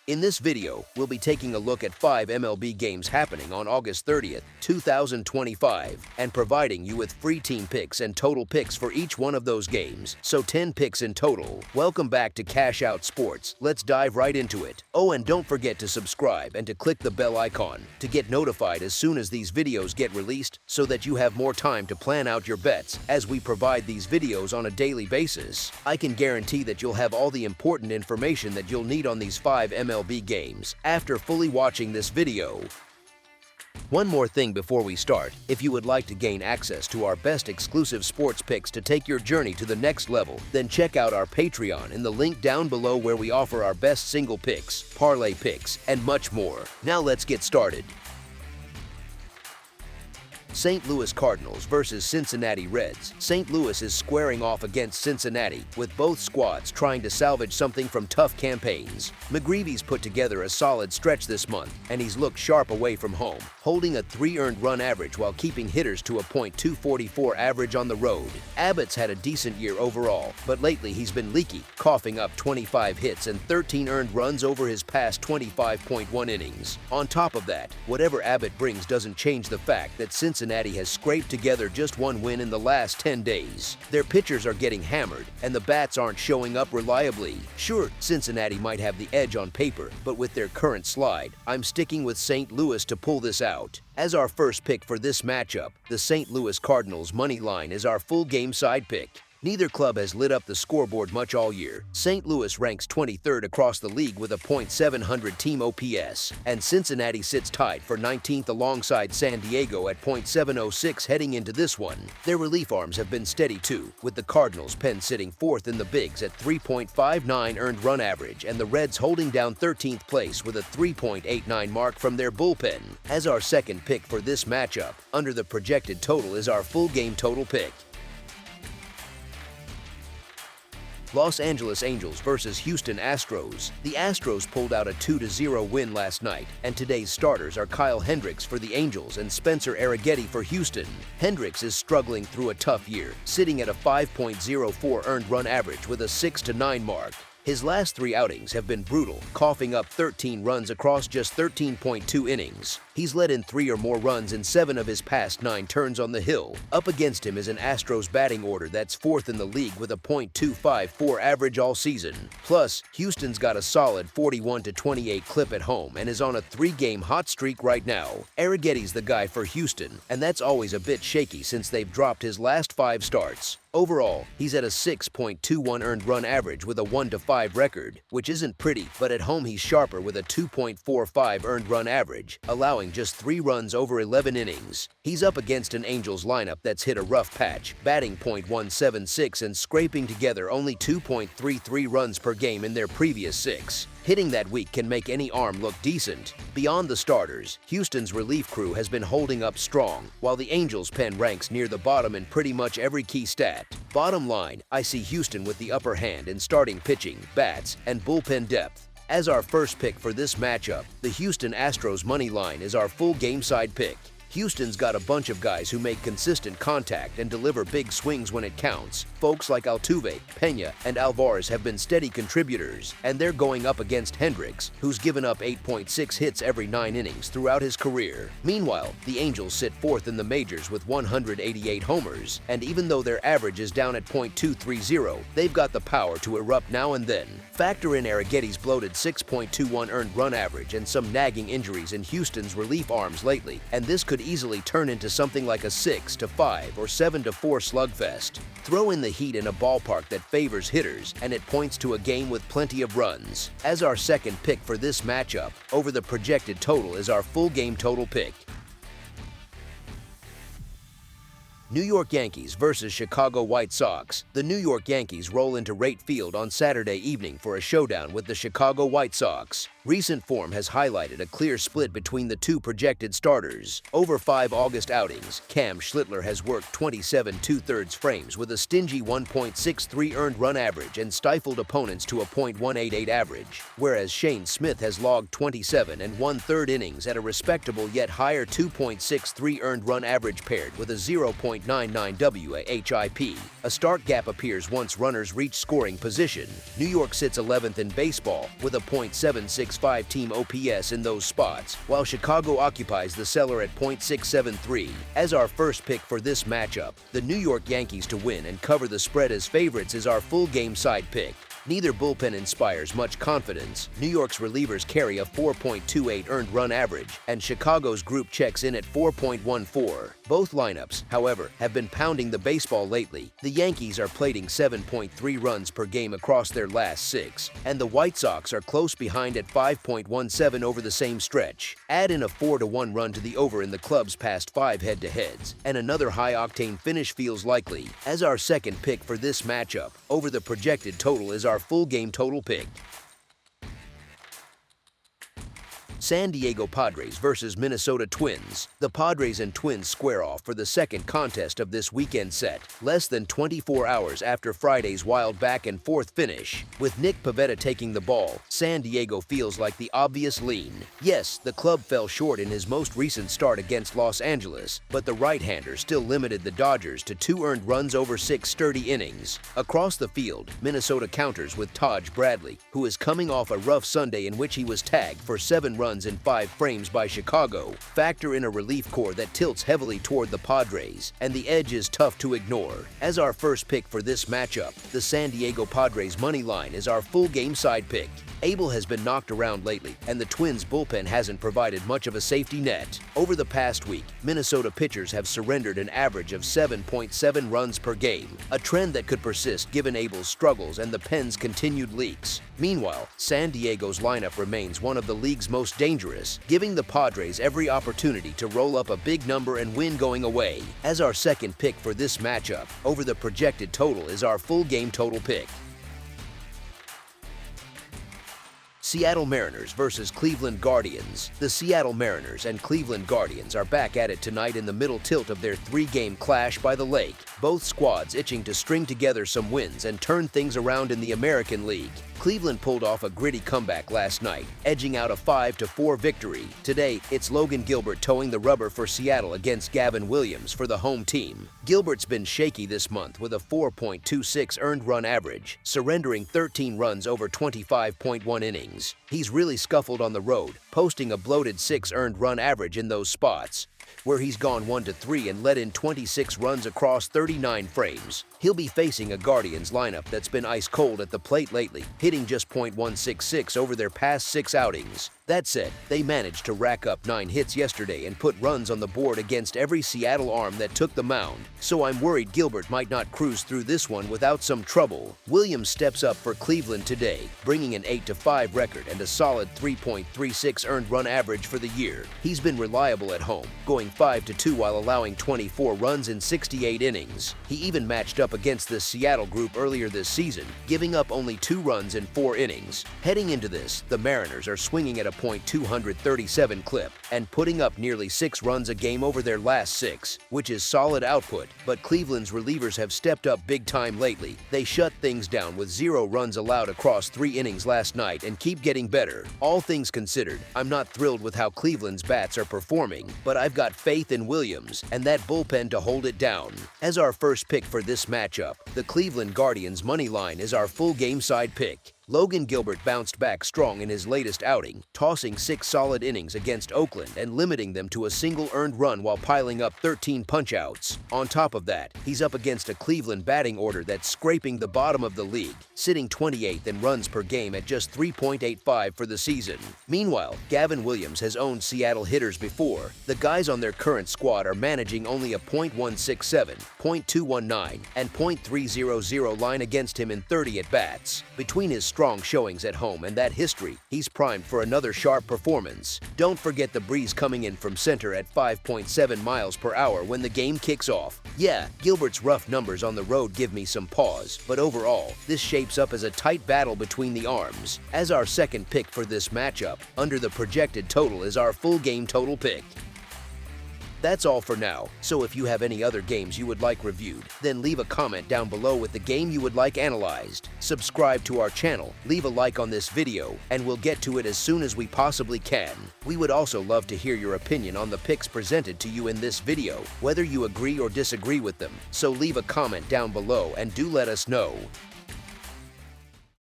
In this video, we'll be taking a look at 5 MLB games happening on August 30th, 2025, and providing you with free team picks and total picks for each one of those games, so 10 picks in total. Welcome back to Cash Out Sports. Let's dive right into it. Oh, and don't forget to subscribe and to click the bell icon to get notified as soon as these videos get released so that you have more time to plan out your bets as we provide these videos on a daily basis. I can guarantee that you'll have all the important information that you'll need on these 5 MLB games after fully watching this video. One more thing before we start, if you would like to gain access to our best exclusive sports picks to take your journey to the next level, then check out our Patreon in the link down below where we offer our best single picks, parlay picks, and much more. Now let's get started. St. Louis Cardinals versus Cincinnati Reds. St. Louis is squaring off against Cincinnati, with both squads trying to salvage something from tough campaigns. McGreevy's put together a solid stretch this month, and he's looked sharp away from home, holding a 3 earned run average while keeping hitters to a .244 average on the road. Abbott's had a decent year overall, but lately he's been leaky, coughing up 25 hits and 13 earned runs over his past 25.1 innings. On top of that, whatever Abbott brings doesn't change the fact that Cincinnati has scraped together just one win in the last 10 days. Their pitchers are getting hammered, and the bats aren't showing up reliably. Sure, Cincinnati might have the edge on paper, but with their current slide, I'm sticking with St. Louis to pull this out. As our first pick for this matchup, the St. Louis Cardinals money line is our full game side pick. Neither club has lit up the scoreboard much all year. St. Louis ranks 23rd across the league with a .700 team OPS, and Cincinnati sits tied for 19th alongside San Diego at .706 heading into this one. Their relief arms have been steady too, with the Cardinals' pen sitting 4th in the bigs at 3.59 earned run average and the Reds holding down 13th place with a 3.89 mark from their bullpen. As our second pick for this matchup, under the projected total is our full game total pick. Los Angeles Angels versus Houston Astros. The Astros pulled out a 2-0 win last night, and today's starters are Kyle Hendricks for the Angels and Spencer Arrighetti for Houston. Hendricks is struggling through a tough year, sitting at a 5.04 earned run average with a 6-9 mark. His last 3 outings have been brutal, coughing up 13 runs across just 13.2 innings. He's let in 3 or more runs in 7 of his past 9 turns on the hill. Up against him is an Astros batting order that's 4th in the league with a .254 average all season. Plus, Houston's got a solid 41-28 clip at home and is on a 3-game hot streak right now. Arrighetti's the guy for Houston, and that's always a bit shaky since they've dropped his last 5 starts. Overall, he's at a 6.21 earned run average with a 1-5 record, which isn't pretty, but at home he's sharper with a 2.45 earned run average, allowing just 3 runs over 11 innings. He's up against an Angels lineup that's hit a rough patch, batting .176 and scraping together only 2.33 runs per game in their previous 6. Hitting that weak can make any arm look decent. Beyond the starters, Houston's relief crew has been holding up strong, while the Angels' pen ranks near the bottom in pretty much every key stat. Bottom line, I see Houston with the upper hand in starting pitching, bats, and bullpen depth. As our first pick for this matchup, the Houston Astros money line is our full game side pick. Houston's got a bunch of guys who make consistent contact and deliver big swings when it counts. Folks like Altuve, Pena, and Alvarez have been steady contributors, and they're going up against Hendricks, who's given up 8.6 hits every 9 innings throughout his career. Meanwhile, the Angels sit 4th in the majors with 188 homers, and even though their average is down at .230, they've got the power to erupt now and then. Factor in Arrighetti's bloated 6.21 earned run average and some nagging injuries in Houston's relief arms lately, and this could easily turn into something like a 6-5 or 7-4 slugfest. Throw in the heat in a ballpark that favors hitters, and it points to a game with plenty of runs. As our second pick for this matchup, over the projected total is our full game total pick. New York Yankees versus Chicago White Sox. The New York Yankees roll into Wright Field on Saturday evening for a showdown with the Chicago White Sox. Recent form has highlighted a clear split between the two projected starters. Over 5 August outings, Cam Schlittler has worked 27 2/3 frames with a stingy 1.63 earned run average and stifled opponents to a .188 average, whereas Shane Smith has logged 27 1/3 innings at a respectable yet higher 2.63 earned run average paired with a 0.99 WHIP. A start gap appears once runners reach scoring position. New York sits 11th in baseball with a .76 .665 team OPS in those spots, while Chicago occupies the cellar at .673. As our first pick for this matchup, the New York Yankees to win and cover the spread as favorites is our full game side pick. Neither bullpen inspires much confidence. New York's relievers carry a 4.28 earned run average, and Chicago's group checks in at 4.14. Both lineups, however, have been pounding the baseball lately. The Yankees are plating 7.3 runs per game across their last 6, and the White Sox are close behind at 5.17 over the same stretch. Add in a 4-1 run to the over in the club's past 5 head-to-heads, and another high-octane finish feels likely. As our second pick for this matchup, over the projected total is our full game total pick. San Diego Padres versus Minnesota Twins. The Padres and Twins square off for the second contest of this weekend set, less than 24 hours after Friday's wild back-and-forth finish. With Nick Pivetta taking the ball, San Diego feels like the obvious lean. Yes, the club fell short in his most recent start against Los Angeles, but the right-hander still limited the Dodgers to 2 earned runs over 6 sturdy innings. Across the field, Minnesota counters with Taj Bradley, who is coming off a rough Sunday in which he was tagged for 7 runs in 5 frames by Chicago. Factor in a relief corps that tilts heavily toward the Padres, and the edge is tough to ignore. As our first pick for this matchup, the San Diego Padres money line is our full game side pick. Abel has been knocked around lately, and the Twins' bullpen hasn't provided much of a safety net. Over the past week, Minnesota pitchers have surrendered an average of 7.7 runs per game, a trend that could persist given Abel's struggles and the pen's continued leaks. Meanwhile, San Diego's lineup remains one of the league's most dangerous, giving the Padres every opportunity to roll up a big number and win going away. As our second pick for this matchup, over the projected total is our full game total pick. Seattle Mariners versus Cleveland Guardians. The Seattle Mariners and Cleveland Guardians are back at it tonight in the middle tilt of their 3-game clash by the lake. Both squads itching to string together some wins and turn things around in the American League. Cleveland pulled off a gritty comeback last night, edging out a 5-4 victory. Today, it's Logan Gilbert towing the rubber for Seattle against Gavin Williams for the home team. Gilbert's been shaky this month with a 4.26 earned run average, surrendering 13 runs over 25.1 innings. He's really scuffled on the road, posting a bloated 6 earned run average in those spots, where he's gone 1-3 and let in 26 runs across 39 frames. He'll be facing a Guardians lineup that's been ice cold at the plate lately, hitting just .166 over their past 6 outings. That said, they managed to rack up 9 hits yesterday and put runs on the board against every Seattle arm that took the mound, so I'm worried Gilbert might not cruise through this one without some trouble. Williams steps up for Cleveland today, bringing an 8-5 record and a solid 3.36 earned run average for the year. He's been reliable at home, going 5-2 while allowing 24 runs in 68 innings. He even matched up against the Seattle group earlier this season, giving up only 2 runs in 4 innings. Heading into this, the Mariners are swinging at a .237 clip and putting up nearly 6 runs a game over their last 6, which is solid output, but Cleveland's relievers have stepped up big time lately. They shut things down with 0 runs allowed across 3 innings last night and keep getting better. All things considered, I'm not thrilled with how Cleveland's bats are performing, but I've got faith in Williams and that bullpen to hold it down. As our first pick for this matchup, the Cleveland Guardians money line is our full game side pick. Logan Gilbert bounced back strong in his latest outing, tossing 6 solid innings against Oakland and limiting them to a single earned run while piling up 13 punch-outs. On top of that, he's up against a Cleveland batting order that's scraping the bottom of the league, sitting 28th in runs per game at just 3.85 for the season. Meanwhile, Gavin Williams has owned Seattle hitters before. The guys on their current squad are managing only a .167, .219, and .300 line against him in 30 at-bats. Between his strong showings at home and that history, he's primed for another sharp performance. Don't forget the breeze coming in from center at 5.7 miles per hour when the game kicks off. Yeah, Gilbert's rough numbers on the road give me some pause, but overall, this shapes up as a tight battle between the arms. As our second pick for this matchup, under the projected total is our full game total pick. That's all for now, so if you have any other games you would like reviewed, then leave a comment down below with the game you would like analyzed. Subscribe to our channel, leave a like on this video, and we'll get to it as soon as we possibly can. We would also love to hear your opinion on the picks presented to you in this video, whether you agree or disagree with them, so leave a comment down below and do let us know.